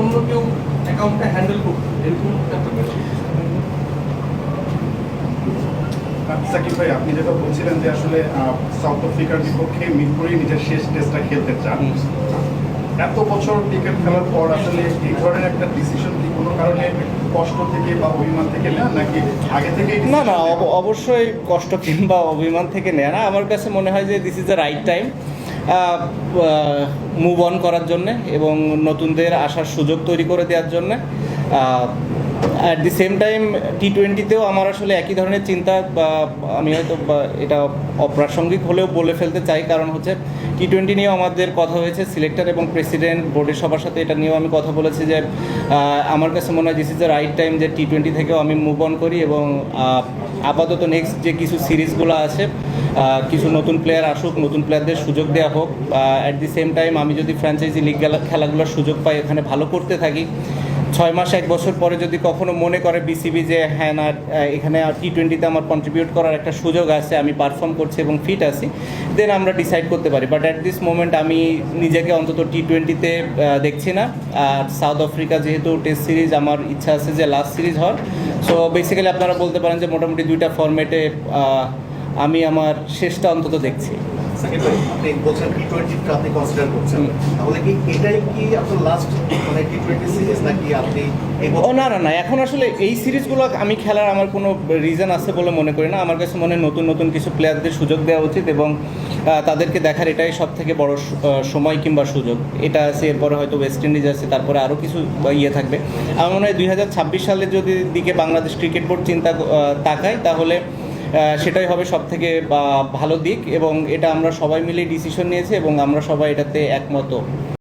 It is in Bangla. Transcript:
অন্য কেউ অ্যাকাউন্টটা হ্যান্ডেল করতো, এরকম ব্যাপার। সাকিব ভাই, আপনি যেটা বলছিলেন যে আসলে সাউথ আফ্রিকার বিপক্ষে মিরপুরেই নিজের শেষ টেস্টটা খেলতে চান, এত বছর ক্রিকেট খেলার পর আসলে এই ধরনের একটা ডিসিশন কি কোনো কারণে কষ্ট থেকে বা অভিমান থেকে নেন, নাকি আগে থেকে? না না, অবশ্যই কষ্ট কিংবা অভিমান থেকে নেয় না। আমার কাছে মনে হয় যে this is the right time move on করার জন্যে এবং নতুনদের আসার সুযোগ তৈরি করে দেওয়ার জন্যে। অ্যাট দি সেম টাইম টি-20তেও আমার আসলে একই ধরনের চিন্তা, বা আমি হয়তো এটা অপ্রাসঙ্গিক হলেও বলে ফেলতে চাই, কারণ হচ্ছে টি-20 নিয়েও আমাদের কথা হয়েছে সিলেক্টর এবং প্রেসিডেন্ট বোর্ডের সবার সাথে, এটা নিয়েও আমি কথা বলেছি যে আমার কাছে মনে হয় this is the right time যে টি-20 থেকেও আমি মুভ অন করি এবং আপাতত নেক্সট যে কিছু সিরিজগুলো আছে কিছু নতুন প্লেয়ার আসুক, নতুন প্লেয়ারদের সুযোগ দেওয়া হোক। অ্যাট দি সেম টাইম আমি যদি ফ্র্যাঞ্চাইজি লিগ খেলাগুলোর সুযোগ পাই, এখানে ভালো করতে থাকি, 6 মাস 1 বছর পরে যদি কখনো মনে করে বিসিবি যে হ্যাঁ না এখানে টি-20তে আমার কন্ট্রিবিউট করার একটা সুযোগ আছে, আমি পারফর্ম করছি এবং ফিট আছি, দেন আমরা ডিসাইড করতে পারি। বাট অ্যাট দিস মোমেন্ট আমি নিজেকে অন্তত টি-20তে দেখছি না। আর সাউথ আফ্রিকা যেহেতু টেস্ট সিরিজ, আমার ইচ্ছা আছে যে লাস্ট সিরিজ হওয়ার। সো বেসিক্যালি আপনারা বলতে পারেন যে মোটামুটি 2টা ফরম্যাটে আমি আমার শেষটা অন্তত দেখছি। সাকিব ভাই, আপনি বলছেন টি-20টা আপনি কনসিডার করছেন, তাহলে কি এটাই কি আপনার লাস্ট মানে টি-20 সিরিজ, নাকি আপনি না না না, এখন আসলে এই সিরিজগুলো আমি খেলার আমার কোনো রিজন আছে বলে মনে করি না। আমার কাছে মনে হয় নতুন নতুন কিছু প্লেয়ারদের সুযোগ দেওয়া উচিত এবং তাদেরকে দেখার এটাই সব থেকে বড় সময় কিংবা সুযোগ। এটা আছে, এরপরে হয়তো ওয়েস্ট ইন্ডিজ আছে, তারপরে আরও কিছু ইয়ে থাকবে। আমার মনে হয় 2026 সালের যদি দিকে বাংলাদেশ ক্রিকেট বোর্ড চিন্তা তাকায়, তাহলে সেটাই হবে সব থেকে ভালো দিক এবং এটা আমরা সবাই মিলে ডিসিশন নিয়েছি এবং আমরা সবাই এটাতে একমত।